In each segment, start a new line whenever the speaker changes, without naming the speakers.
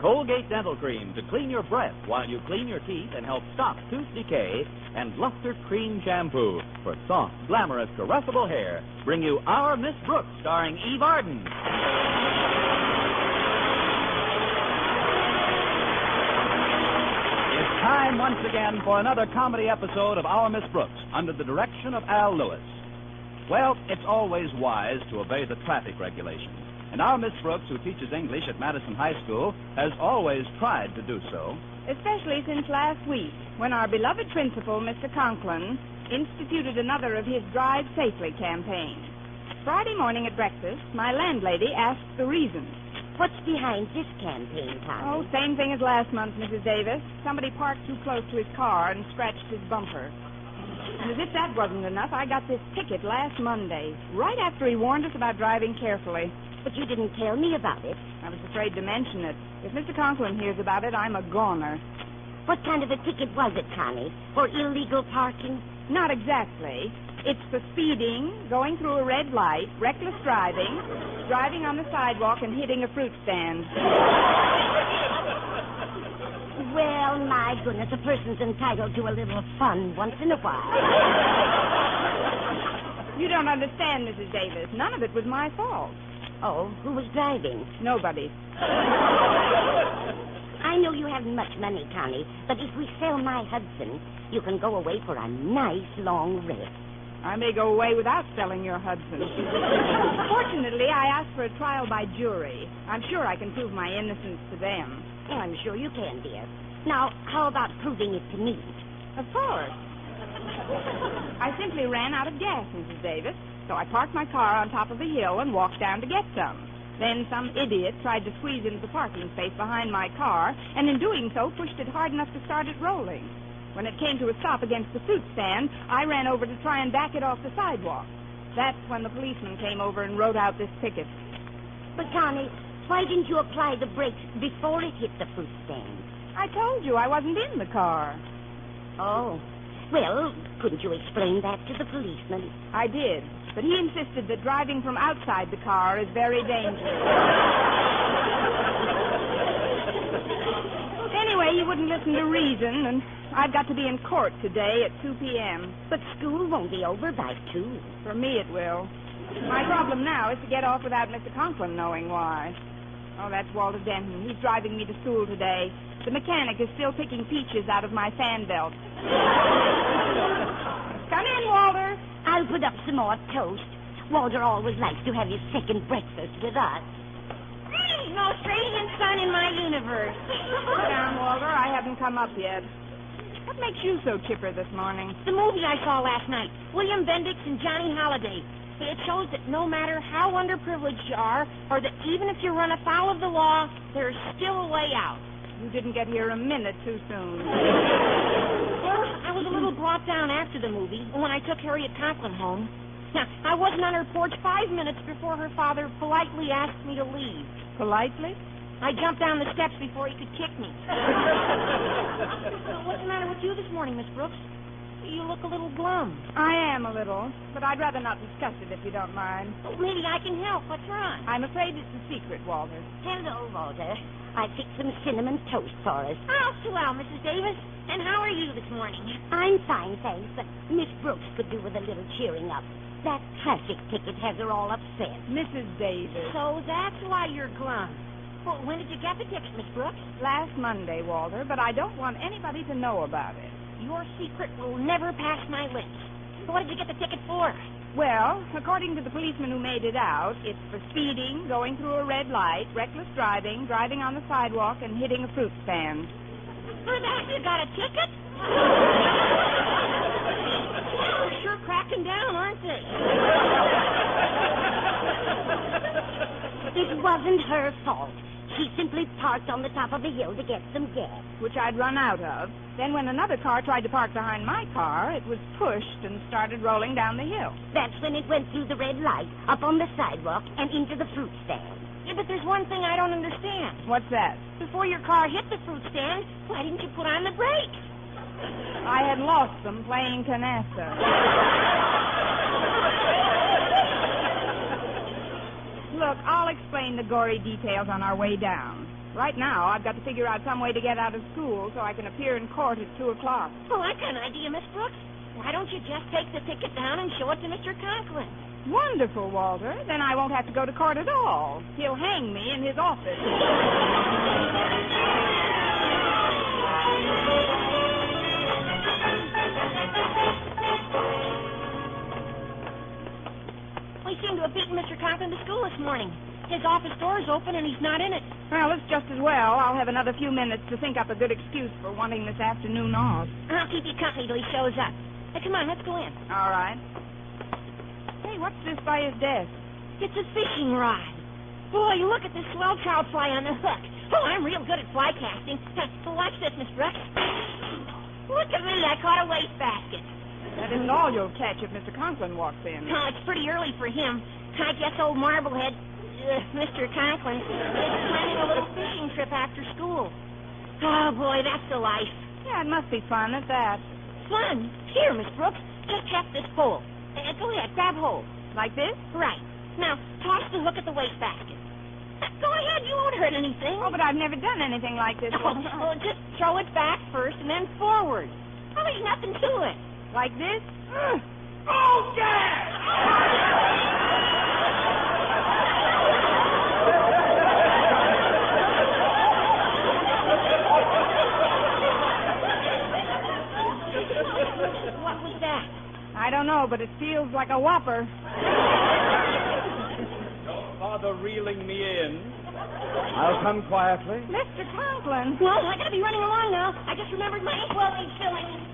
Colgate Dental Cream to clean your breath while you clean your teeth and help stop tooth decay. And Luster Cream Shampoo for soft, glamorous, caressable hair. Bring you Our Miss Brooks, starring Eve Arden. It's time once again for another comedy episode of Our Miss Brooks under the direction of Al Lewis. Well, it's always wise to obey the traffic regulations. And our Miss Brooks, who teaches English at Madison High School, has always tried to do so.
Especially since last week, when our beloved principal, Mr. Conklin, instituted another of his Drive Safely campaigns. Friday morning at breakfast, my landlady asked the reason.
What's behind this campaign, Connie?
Oh, same thing as last month, Mrs. Davis. Somebody parked too close to his car and scratched his bumper. And as if that wasn't enough, I got this ticket last Monday, right after he warned us about driving carefully.
But you didn't tell me about it.
I was afraid to mention it. If Mr. Conklin hears about it, I'm a goner.
What kind of a ticket was it, Connie? For illegal parking?
Not exactly. It's for speeding, going through a red light, reckless driving, driving on the sidewalk, and hitting a fruit stand.
Well, my goodness, a person's entitled to a little fun once in a while.
You don't understand, Mrs. Davis. None of it was my fault.
Oh, who was driving?
Nobody.
I know you haven't much money, Connie, but if we sell my Hudson, you can go away for a nice long rest.
I may go away without selling your Hudson. Fortunately, I asked for a trial by jury. I'm sure I can prove my innocence to them.
Oh, I'm sure you can, dear. Now, how about proving it to me?
Of course. I simply ran out of gas, Mrs. Davis, so I parked my car on top of a hill and walked down to get some. Then some idiot tried to squeeze into the parking space behind my car, and in doing so, pushed it hard enough to start it rolling. When it came to a stop against the fruit stand, I ran over to try and back it off the sidewalk. That's when the policeman came over and wrote out this ticket.
But, Connie, why didn't you apply the brakes before it hit the fruit stand?
I told you I wasn't in the car.
Oh. Well, couldn't you explain that to the policeman?
I did, but he insisted that driving from outside the car is very dangerous. Anyway, he wouldn't listen to reason, and I've got to be in court today at 2 p.m.
But school won't be over by 2.
For me, it will. My problem now is to get off without Mr. Conklin knowing why. Oh, that's Walter Denton. He's driving me to school today. The mechanic is still picking peaches out of my fan belt. Come in, Walter.
I'll put up some more toast. Walter always likes to have his second breakfast with us.
No radiant sun in my universe.
Sit down, Walter. I haven't come up yet. What makes you so chipper this morning?
The movie I saw last night, William Bendix and Johnny Holliday. It shows that no matter how underprivileged you are, or that even if you run afoul of the law, there's still a way out.
You didn't get here a minute too soon.
Well, I was a little brought down after the movie when I took Harriet Conklin home. Now, I wasn't on her porch 5 minutes before her father politely asked me to leave.
Politely?
I jumped down the steps before he could kick me. What's the matter with you this morning, Miss Brooks? You look a little glum.
I am a little, but I'd rather not discuss it if you don't mind.
Oh, maybe I can help. What's wrong?
I'm afraid it's a secret, Walter.
Hello, Walter. I fixed some cinnamon toast for us.
Oh, swell, Mrs. Davis. And how are you this morning?
I'm fine, thanks, but Miss Brooks could do with a little cheering up. That traffic ticket has her all upset.
Mrs. Davis.
So that's why you're glum. Well, when did you get the ticket, Miss Brooks?
Last Monday, Walter, but I don't want anybody to know about it.
Your secret will never pass my lips. So what did you get the ticket for?
Well, according to the policeman who made it out, it's for speeding, going through a red light, reckless driving, driving on the sidewalk, and hitting a fruit stand.
For that you got a ticket? They're sure cracking down, aren't they?
It wasn't her fault. She simply parked on the top of a hill to get some gas.
Which I'd run out of. Then when another car tried to park behind my car, it was pushed and started rolling down the hill.
That's when it went through the red light, up on the sidewalk, and into the fruit stand.
Yeah, but there's one thing I don't understand.
What's that?
Before your car hit the fruit stand, why didn't you put on the brakes?
I had lost them playing canasta. Look, I'll explain the gory details on our way down. Right now, I've got to figure out some way to get out of school so I can appear in court at 2 o'clock.
Well, I got an idea, Miss Brooks. Why don't you just take the ticket down and show it to Mr. Conklin?
Wonderful, Walter. Then I won't have to go to court at all. He'll hang me in his office.
We seem to have beaten Mr. Conklin to school this morning. His office door is open and he's not in it.
Well, it's just as well. I'll have another few minutes to think up a good excuse for wanting this afternoon off.
I'll keep you company till he shows up. Hey, come on, let's go in.
All right. Hey, what's this by his desk?
It's a fishing rod. Boy, look at this swell trout fly on the hook. Oh, I'm real good at fly casting. Watch this, Miss Brooks. Look at me, I caught a wastebasket.
That isn't all you'll catch if Mr. Conklin walks in.
Oh, it's pretty early for him. I guess old Marblehead, Mr. Conklin, is planning a little fishing trip after school. Oh, boy, that's the life.
Yeah, it must be fun at that.
Fun. Here, Miss Brooks, just tap this pole. Go ahead, grab hold.
Like this?
Right. Now, toss the hook at the wastebasket. Go ahead, you won't hurt anything.
Oh, but I've never done anything like this.
Oh, just throw it back first and then forward. Oh, there's nothing to it.
Like this?
Oh, yeah!
What was that?
I don't know, but it feels like a whopper.
Don't bother reeling me in. I'll come quietly.
Mr. Conklin.
Well, I gotta be running along now. I just remembered my inkwell needs filling.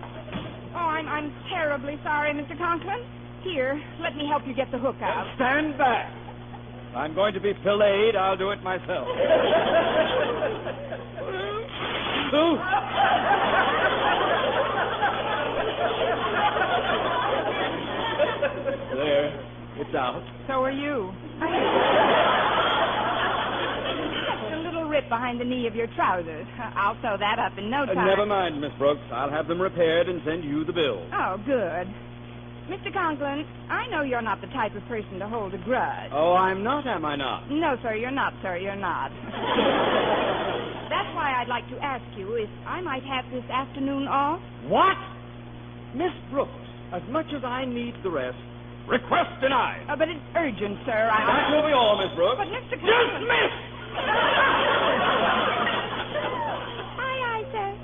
Oh, I'm terribly sorry, Mr. Conklin. Here, let me help you get the hook out.
Stand back. If I'm going to be filleted, I'll do it myself. Ooh. There. It's out.
So are you. Just a little rip behind the knee of your trousers. I'll sew that up in no time.
Never mind, Miss Brooks. I'll have them repaired and send you the bill.
Oh, good. Mr. Conklin, I know you're not the type of person to hold a grudge.
Oh, I'm not, am I not?
No, sir, you're not, sir. You're not. That's why I'd like to ask you if I might have this afternoon off.
What? Miss Brooks, as much as I need the rest, request denied.
But it's urgent, sir.
That will be all, Miss Brooks.
But Mr. Conklin...
Dismissed!
Aye, sir.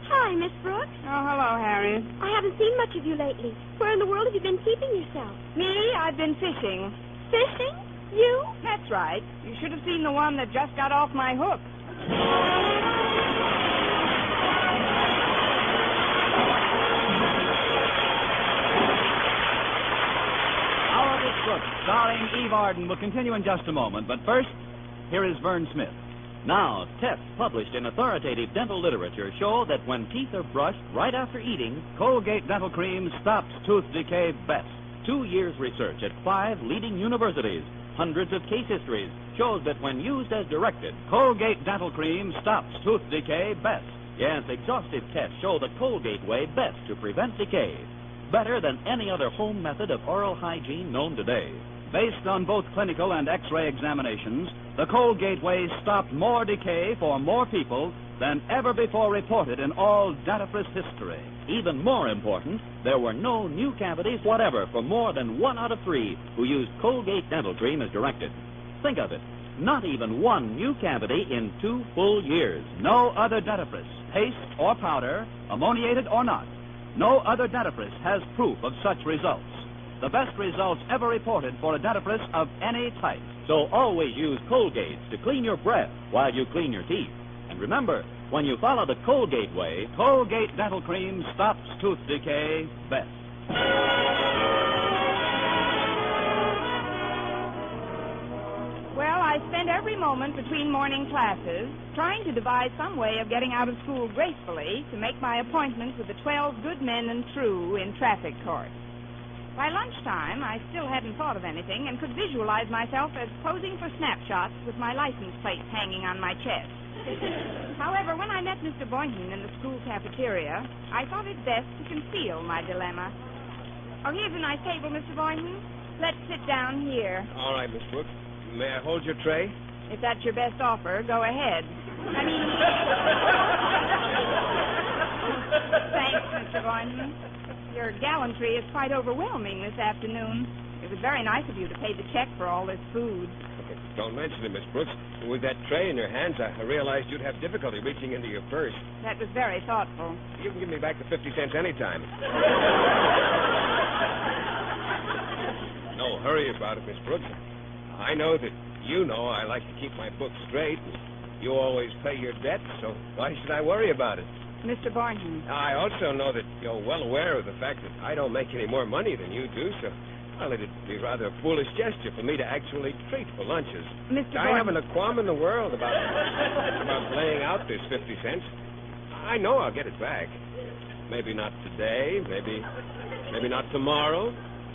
Hi, Miss Brooks.
Oh, hello, Harry.
I haven't seen much of you lately. Where in the world have you been keeping yourself?
Me? I've been fishing.
Fishing? You?
That's right. You should have seen the one that just got off my hook.
Our Miss Brooks, starring Eve Arden, will continue in just a moment. But first, here is Vern Smith. Now, tests published in authoritative dental literature show that when teeth are brushed right after eating, Colgate Dental Cream stops tooth decay best. 2 years' research at 5 leading universities, hundreds of case histories, shows that when used as directed, Colgate Dental Cream stops tooth decay best. Yes, exhaustive tests show the Colgate way best to prevent decay. Better than any other home method of oral hygiene known today. Based on both clinical and X-ray examinations, the Colgate way stopped more decay for more people than ever before reported in all dentifrice history. Even more important, there were no new cavities whatever for more than 1 out of 3 who used Colgate Dental Cream as directed. Think of it. Not even one new cavity in 2 full years. No other dentifrice, paste or powder, ammoniated or not. No other dentifrice has proof of such results. The best results ever reported for a dentifrice of any type. So always use Colgate to clean your breath while you clean your teeth. And remember, when you follow the Colgate way, Colgate Dental Cream stops tooth decay best.
Well, I spent every moment between morning classes trying to devise some way of getting out of school gracefully to make my appointment with the 12 good men and true in traffic court. By lunchtime, I still hadn't thought of anything and could visualize myself as posing for snapshots with my license plate hanging on my chest. However, when I met Mr. Boynton in the school cafeteria, I thought it best to conceal my dilemma. Oh, here's a nice table, Mr. Boynton. Let's sit down here.
All right, Miss Brooks. May I hold your tray?
If that's your best offer, go ahead. I mean... Thanks, Mr. Boynton. Your gallantry is quite overwhelming this afternoon. It was very nice of you to pay the check for all this food.
Don't mention it, Miss Brooks. With that tray in your hands, I realized you'd have difficulty reaching into your purse.
That was very thoughtful.
You can give me back the 50 cents anytime. No hurry about it, Miss Brooks. I know that you know I like to keep my books straight. You always pay your debts, so why should I worry about it?
Mr. Boynton.
I also know that you're well aware of the fact that I don't make any more money than you do, so... Well, it'd be rather a foolish gesture for me to actually treat for lunches.
Mr.
I haven't a qualm in the world about laying out this 50 cents. I know I'll get it back. Maybe not today, maybe not tomorrow,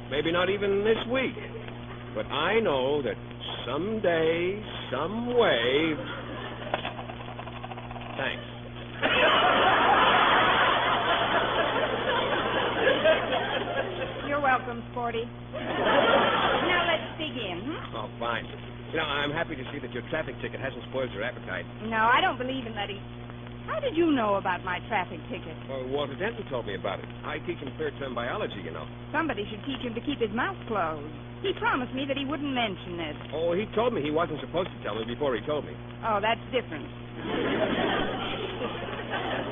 maybe not even this week. But I know that someday, some way... Thanks.
You're welcome, Sporty. Now let's begin.
Oh, fine. I'm happy to see that your traffic ticket hasn't spoiled your appetite.
No, I don't believe in letting... How did you know about my traffic ticket?
Well, Walter Denton told me about it. I teach him third-term biology, you know.
Somebody should teach him to keep his mouth closed. He promised me that he wouldn't mention it.
Oh, he told me he wasn't supposed to tell me before he told me.
Oh, that's different.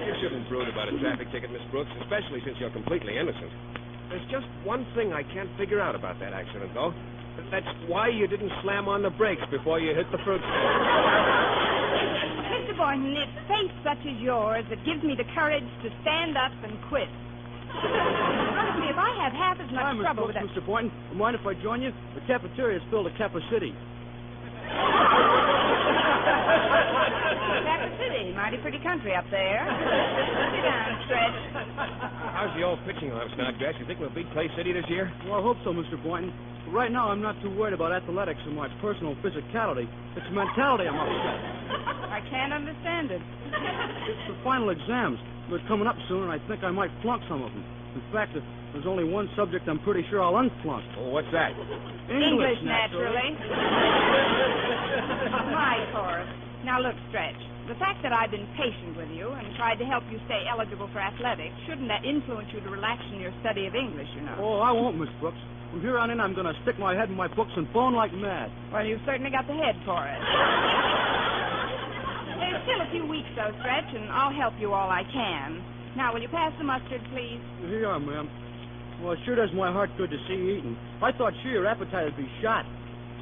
You shouldn't brood about a traffic ticket, Miss Brooks, especially since you're completely innocent. There's just one thing I can't figure out about that accident, though. That's why you didn't slam on the brakes before you hit the fruit stand.
Mr. Boynton, it's faith such as yours that gives me the courage to stand up and quit. Honestly, if I have half as much trouble with that...
Mr. Boynton, mind if I join you? The cafeteria is filled to Kappa City.
Kappa City, mighty pretty country up there. Sit down, Stretch.
How's the old pitching arm, Snodgrass? You think we'll beat Clay City this year?
Well, I hope so, Mr. Boynton. But right now, I'm not too worried about athletics and my personal physicality. It's mentality I'm upset.
I can't understand it.
It's the final exams. They're coming up soon, and I think I might flunk some of them. In fact, if there's only one subject I'm pretty sure I'll unflunk.
Oh, what's that?
English, naturally. My course. Now, look, Stretch. The fact that I've been patient with you and tried to help you stay eligible for athletics, shouldn't that influence you to relax in your study of English, you know?
Oh, I won't, Miss Brooks. From here on in, I'm going to stick my head in my books and phone like mad.
Well, you've certainly got the head for it. There's still a few weeks, though, Stretch, and I'll help you all I can. Now, will you pass the mustard, please?
Here you are, ma'am. Well, it sure does my heart good to see you eating. I thought sure your appetite would be shot.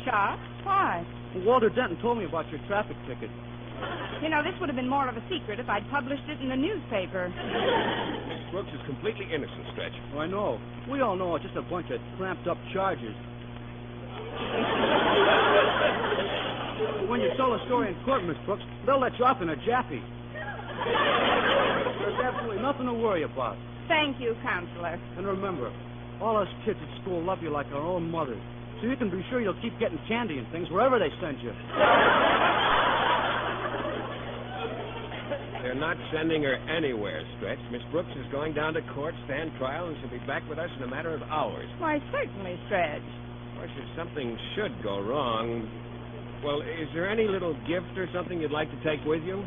Shot? Why?
Well, Walter Denton told me about your traffic ticket.
You know, this would have been more of a secret if I'd published it in the newspaper.
Miss Brooks is completely innocent, Stretch.
Oh, I know. We all know it's just a bunch of tramped-up charges. When you tell a story in court, Miss Brooks, they'll let you off in a jaffy. There's absolutely nothing to worry about.
Thank you, Counselor.
And remember, all us kids at school love you like our own mothers. So you can be sure you'll keep getting candy and things wherever they send you.
They're not sending her anywhere, Stretch. Miss Brooks is going down to court, stand trial, and she'll be back with us in a matter of hours.
Why, certainly, Stretch.
Of course, if something should go wrong... Well, is there any little gift or something you'd like to take with you?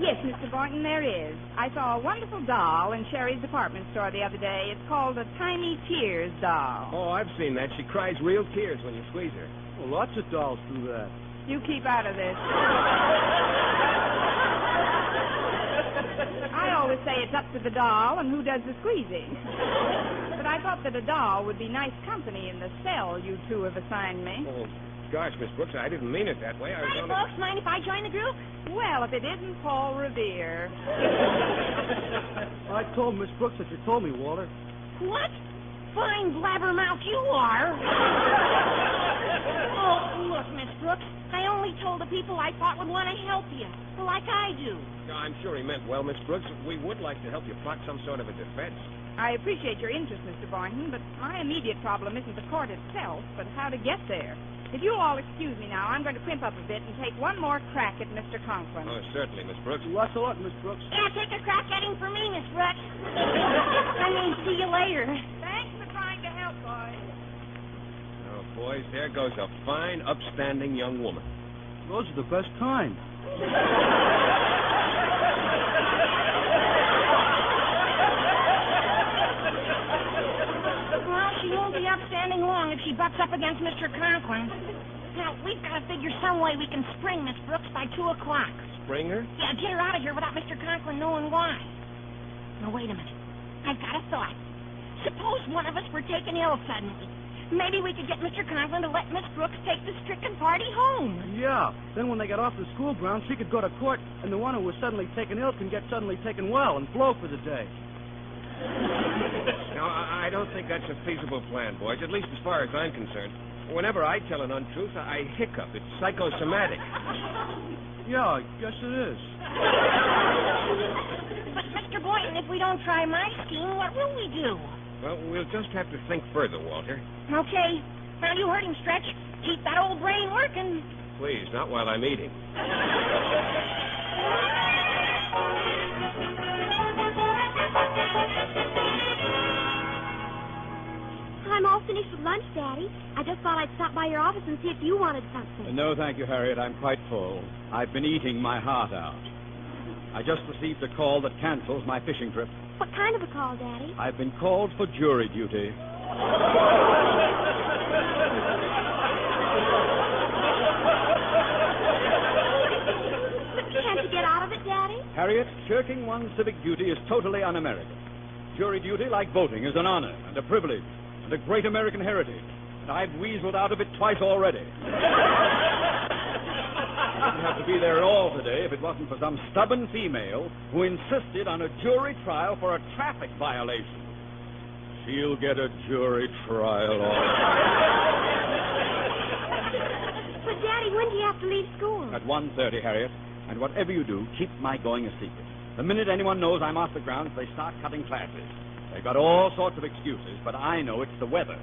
Yes, Mr. Boynton, there is. I saw a wonderful doll in Sherry's department store the other day. It's called a Tiny Tears doll.
Oh, I've seen that. She cries real tears when you squeeze her.
Well, lots of dolls do that.
You keep out of this. I always say it's up to the doll and who does the squeezing. But I thought that a doll would be nice company in the cell you two have assigned me.
Oh, gosh, Miss Brooks, I didn't mean it that way. I was
Hi,
only...
folks. Mind if I join the group?
Well, if it isn't Paul Revere.
I told Miss Brooks that you told me, Walter.
What? Fine blabbermouth you are. Oh, look, Miss Brooks. I only told the people I thought would want to help you, like I do.
No, I'm sure he meant well, Miss Brooks. We would like to help you plot some sort of a defense.
I appreciate your interest, Mr. Boynton, but my immediate problem isn't the court itself, but how to get there. If you'll all excuse me now, I'm going to crimp up a bit and take one more crack at Mr. Conklin.
Oh, certainly, Miss Brooks.
Lots a lot, Miss Brooks.
Yeah, take a crack at him for me, Miss Brooks. I mean, see you later.
Thanks for trying to help, boys.
boys, there goes a fine, upstanding young woman.
Those are the best kind.
Well, she won't be upstanding long if she butts up against Mr. Conklin. Now, we've got to figure some way we can spring Miss Brooks by 2 o'clock.
Spring her?
Yeah, get her out of here without Mr. Conklin knowing why. Now, wait a minute. I've got a thought. Suppose one of us were taken ill suddenly. Maybe we could get Mr. Conklin to let Miss Brooks take the stricken party home.
Yeah. Then when they get off the school grounds, she could go to court, and the one who was suddenly taken ill can get suddenly taken well and flow for the day.
Now, I don't think that's a feasible plan, boys, at least as far as I'm concerned. Whenever I tell an untruth, I hiccup. It's psychosomatic.
Yeah, I guess it is.
But, Mr. Boynton, if we don't try my scheme, what will we do?
Well, we'll just have to think further, Walter.
Okay. Now, you heard him, Stretch. Keep that old brain working.
Please, not while I'm eating.
I'm all finished with lunch, Daddy. I just thought I'd stop by your office and see if you wanted something.
No, thank you, Harriet. I'm quite full. I've been eating my heart out. I just received a call that cancels my fishing trip.
What kind of a call, Daddy?
I've been called for jury duty.
Can't you get out of it, Daddy?
Harriet, shirking one's civic duty is totally un-American. Jury duty, like voting, is an honor and a privilege and a great American heritage. And I've weaseled out of it twice already. I wouldn't have to be there at all today if it wasn't for some stubborn female who insisted on a jury trial for a traffic violation. She'll get a jury trial, all right.
But, Daddy, when do you have to leave school?
At 1:30, Harriet. And whatever you do, keep my going a secret. The minute anyone knows I'm off the grounds, they start cutting classes. They've got all sorts of excuses, but I know it's the weather.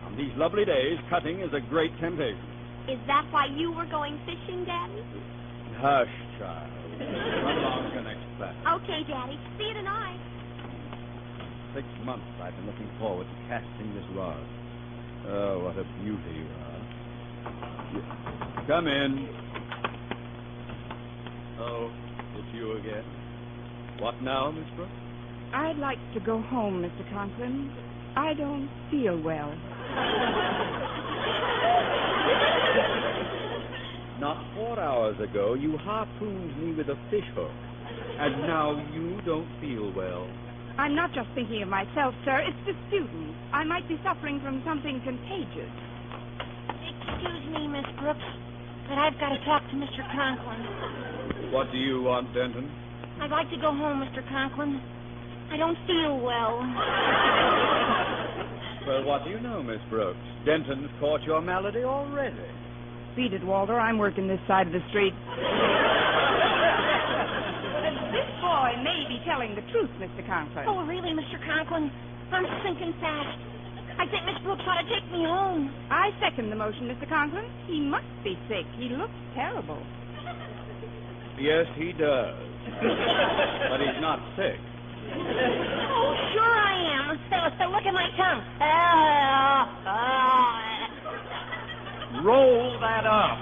On these lovely days, cutting is a great temptation.
Is that why you were going fishing, Daddy?
Hush, child. Run along to your next class.
Okay, Daddy. See you tonight.
6 months I've been looking forward to casting this rod. Oh, what a beauty you are. Come in. Oh, it's you again. What now, Miss Brooks?
I'd like to go home, Mr. Conklin. I don't feel well.
Not 4 hours ago, you harpooned me with a fish hook. And now you don't feel well.
I'm not just thinking of myself, sir. It's the students. I might be suffering from something contagious.
Excuse me, Miss Brooks, but I've got to talk to Mr. Conklin.
What do you want, Denton?
I'd like to go home, Mr. Conklin. I don't feel well.
Well, what do you know, Miss Brooks? Denton's caught your malady already.
Beat it, Walter. I'm working this side of the street. This boy may be telling the truth, Mr. Conklin.
Oh, really, Mr. Conklin? I'm sinking fast. I think Miss Brooks ought to take me home.
I second the motion, Mr. Conklin. He must be sick. He looks terrible.
Yes, he does. But he's not sick.
Oh, sure I am. So look at my tongue.
Roll that up.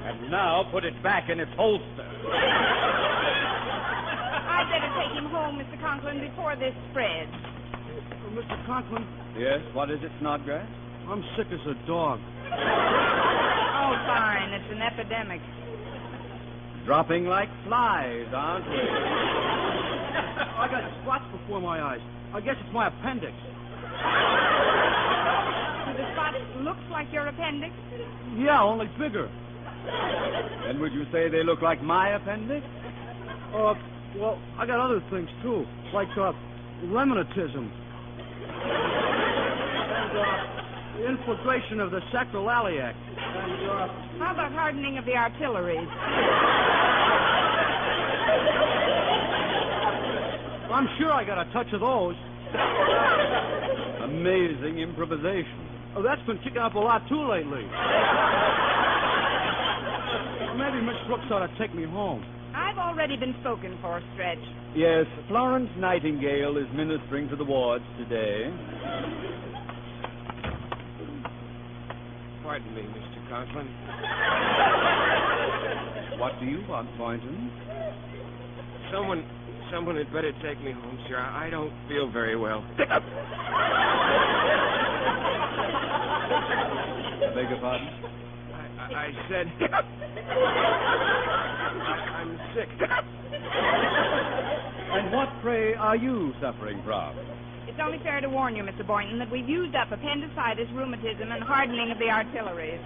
And now put it back in its holster.
I'd better take him home, Mr. Conklin, before this spreads.
Mr. Conklin,
Yes, what is it, Snodgrass?
I'm sick as a dog.
Oh, fine. It's an epidemic.
Dropping like flies, aren't we?
I got spots before my eyes. I guess it's my appendix.
Do the spots look like your appendix?
Yeah, only bigger.
And would you say they look like my appendix?
Well, I got other things, too, like rheumatism. And infiltration of the sacroiliac. And,
How about hardening of the arteries?
I'm sure I got a touch of those.
Amazing improvisation.
Oh, that's been kicking up a lot, too, lately. Maybe Miss Brooks ought to take me home.
I'd have already been spoken for, Stretch.
Yes, Florence Nightingale is ministering to the wards today.
Pardon me, Mr. Conklin.
What do you want, Boynton?
Someone had better take me home, sir. I don't feel very well.
I beg your pardon?
I said... I'm sick.
And what, pray, are you suffering from?
It's only fair to warn you, Mr. Boynton, that we've used up appendicitis, rheumatism, and hardening of the arteries.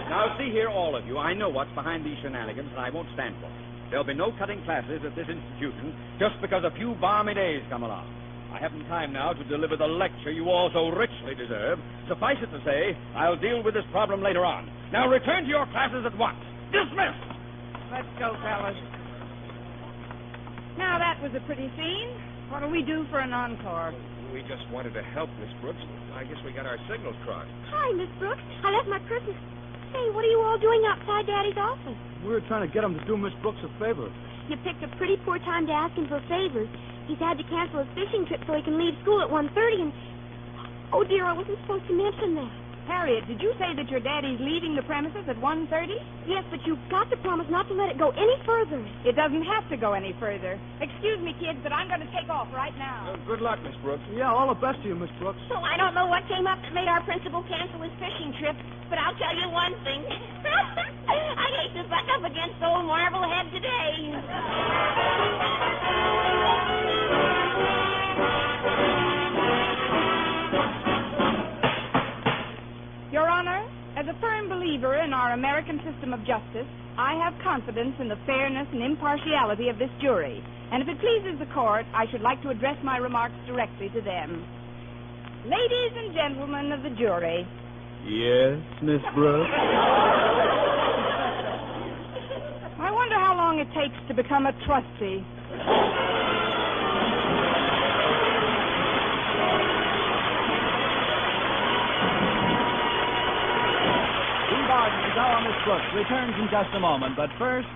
Now, see here, all of you. I know what's behind these shenanigans, and I won't stand for it. There'll be no cutting classes at this institution just because a few balmy days come along. I haven't time now to deliver the lecture you all so richly deserve. Suffice it to say, I'll deal with this problem later on. Now, return to your classes at once. Dismissed!
Let's go, fellas. Now, that was a pretty scene. What'll we do for an encore?
We just wanted to help, Miss Brooks. I guess we got our signals crossed.
Hi, Miss Brooks. I left my Christmas. Hey, what are you all doing outside Daddy's office?
We're trying to get him to do Miss Brooks a favor.
You picked a pretty poor time to ask him for favors. He's had to cancel his fishing trip so he can leave school at 1:30 and... Oh, dear, I wasn't supposed to mention that.
Harriet, did you say that your daddy's leaving the premises at 1:30?
Yes, but you've got to promise not to let it go any further.
It doesn't have to go any further. Excuse me, kids, but I'm going to take off right now.
Good luck, Miss Brooks.
Yeah, all the best to you, Miss Brooks.
So I don't know what came up that made our principal cancel his fishing trip, but I'll tell you one thing. I hate to butt up against old Marblehead today.
Your Honor, as a firm believer in our American system of justice, I have confidence in the fairness and impartiality of this jury. And if it pleases the court, I should like to address my remarks directly to them. Ladies and gentlemen of the jury.
Yes, Miss Brooks?
I wonder how long it takes to become a trustee.
Our Miss Brooks returns in just a moment, but first...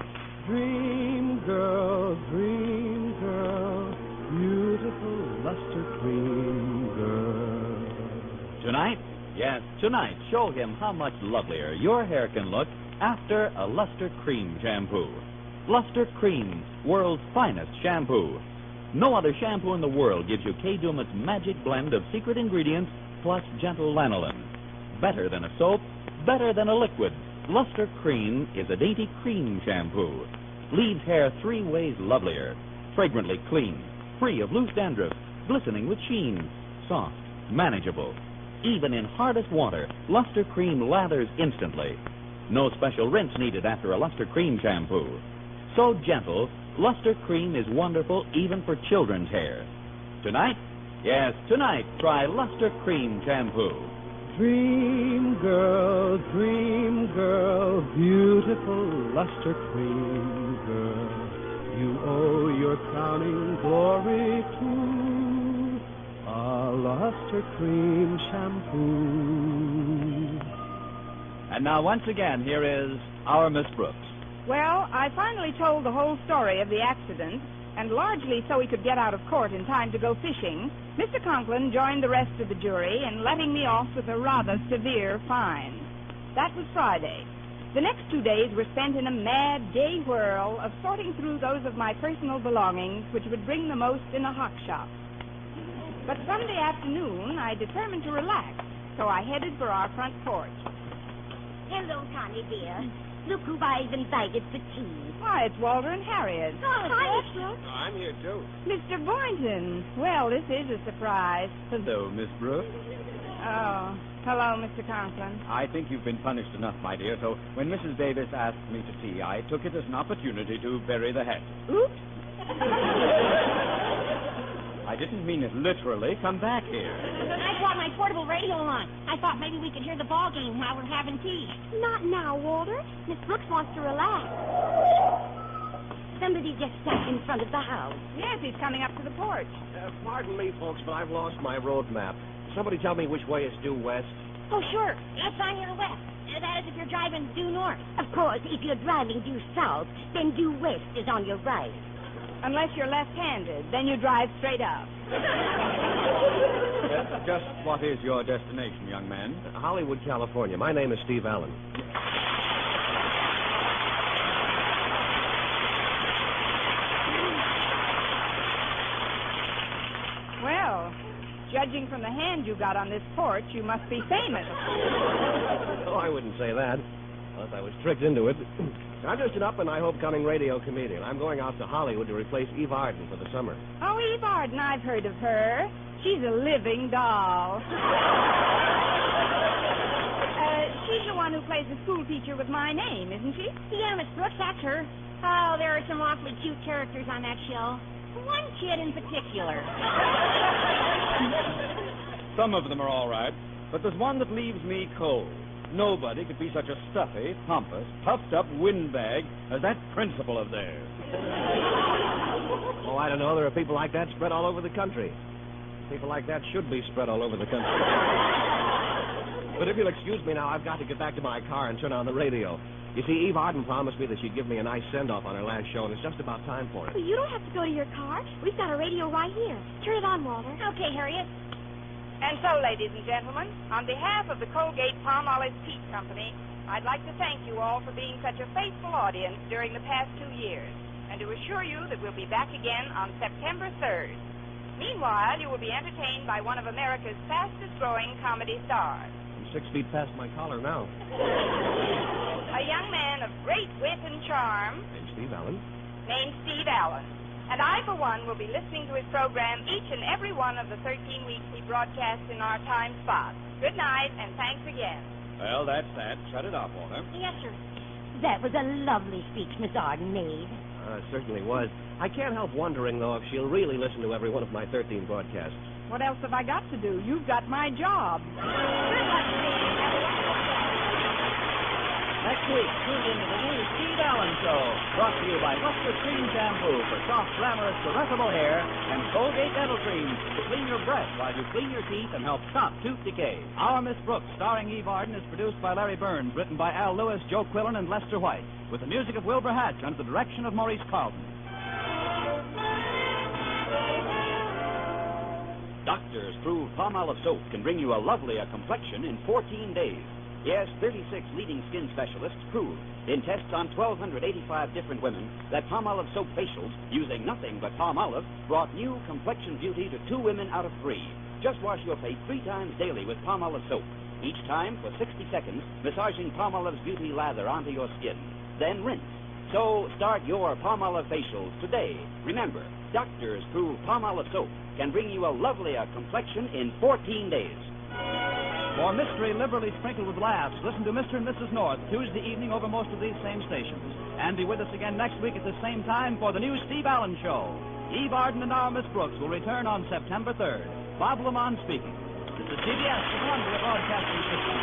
Dream girl, beautiful luster cream girl.
Tonight? Yes, tonight, show him how much lovelier your hair can look after a Luster Cream shampoo. Luster Cream, world's finest shampoo. No other shampoo in the world gives you Kay Daumit's magic blend of secret ingredients plus gentle lanolin. Better than a soap, better than a liquid. Luster Cream is a dainty cream shampoo. Leaves hair 3 ways lovelier. Fragrantly clean, free of loose dandruff, glistening with sheen, soft, manageable. Even in hardest water, Luster Cream lathers instantly. No special rinse needed after a Luster Cream shampoo. So gentle, Luster Cream is wonderful even for children's hair. Tonight? Yes, tonight, try Luster Cream shampoo.
Dream girl, beautiful luster cream girl. You owe your crowning glory to a luster cream shampoo.
And now, once again, here is our Miss Brooks.
Well, I finally told the whole story of the accident, and largely so he could get out of court in time to go fishing. Mr. Conklin joined the rest of the jury in letting me off with a rather severe fine. That was Friday. The next 2 days were spent in a mad, gay whirl of sorting through those of my personal belongings which would bring the most in a hock shop. But Sunday afternoon, I determined to relax, so I headed for our front porch.
Hello, Connie, dear. Look who I've invited for tea.
Why, it's Walter and Harriet.
Hi, Miss Brooks.
I'm here, too.
Mr. Boynton. Well, this is a surprise.
Hello, Miss Brooks.
Oh, hello, Mr. Conklin.
I think you've been punished enough, my dear, so when Mrs. Davis asked me to tea, I took it as an opportunity to bury the hatchet.
Oops.
I didn't mean it literally. Come back here.
I brought my portable radio on. I thought maybe we could hear the ball game while we're having tea.
Not now, Walter. Miss Brooks wants to relax.
Somebody just sat in front of the house.
Yes, he's coming up to the porch.
Pardon me, folks, but I've lost my road map. Somebody tell me which way is due west.
Oh, sure. Left on your left. That is if you're driving due north.
Of course, if you're driving due south, then due west is on your right.
Unless you're left-handed, then you drive straight up.
Just what is your destination, young man?
Hollywood, California. My name is Steve Allen.
Well, judging from the hand you got on this porch, you must be famous.
Oh, I wouldn't say that. Unless I was tricked into it. I'm just an up-and-I-hope coming radio comedian. I'm going out to Hollywood to replace Eve Arden for the summer.
Oh, Eve Arden, I've heard of her. She's a living doll. She's the one who plays the school teacher with my name, isn't she?
Yeah, Miss Brooks, that's her. Oh, there are some awfully cute characters on that show. One kid in particular.
Some of them are all right, but there's one that leaves me cold. Nobody could be such a stuffy, pompous, puffed-up windbag as that principal of theirs.
Oh, I don't know. There are people like that spread all over the country. People like that should be spread all over the country. But if you'll excuse me now, I've got to get back to my car and turn on the radio. You see, Eve Arden promised me that she'd give me a nice send-off on her last show, and it's just about time for it.
Well, you don't have to go to your car. We've got a radio right here. Turn it on, Walter.
Okay, Harriet.
And so, ladies and gentlemen, on behalf of the Colgate-Palmolive Peach Company, I'd like to thank you all for being such a faithful audience during the past 2 years, and to assure you that we'll be back again on September 3rd. Meanwhile, you will be entertained by one of America's fastest-growing comedy stars.
I'm 6 feet past my collar now.
A young man of great wit and charm.
Name's Steve Allen.
Named Steve Allen. And I, for one, will be listening to his program each and every one of the 13 weeks he broadcasts in our time spot. Good night, and thanks again.
Well, that's that. Shut it off, Walter.
Yes, sir.
That was a lovely speech Miss Arden made.
It certainly was. I can't help wondering, though, if she'll really listen to every one of my 13 broadcasts.
What else have I got to do? You've got my job. Good luck, Steve.
Next week, tune in to the new Steve Allen Show, brought to you by Luster Cream Shampoo for soft, glamorous, caressable hair, and Colgate Dental Cream to clean your breath while you clean your teeth and help stop tooth decay. Our Miss Brooks, starring Eve Arden, is produced by Larry Burns, written by Al Lewis, Joe Quillen, and Lester White, with the music of Wilbur Hatch under the direction of Maurice Carlton. Doctors prove Palmolive soap can bring you a lovelier complexion in 14 days. Yes, 36 leading skin specialists proved in tests on 1,285 different women that Palmolive soap facials, using nothing but Palmolive, brought new complexion beauty to 2 women out of 3. Just wash your face 3 times daily with Palmolive soap. Each time for 60 seconds, massaging Palmolive's beauty lather onto your skin. Then rinse. So start your Palmolive facials today. Remember, doctors prove Palmolive soap can bring you a lovelier complexion in 14 days. For mystery liberally sprinkled with laughs, listen to Mr. and Mrs. North Tuesday evening over most of these same stations. And be with us again next week at the same time for the new Steve Allen Show. Eve Arden and our Miss Brooks will return on September 3rd. Bob Lamont speaking. This is CBS, the Columbia Broadcasting System.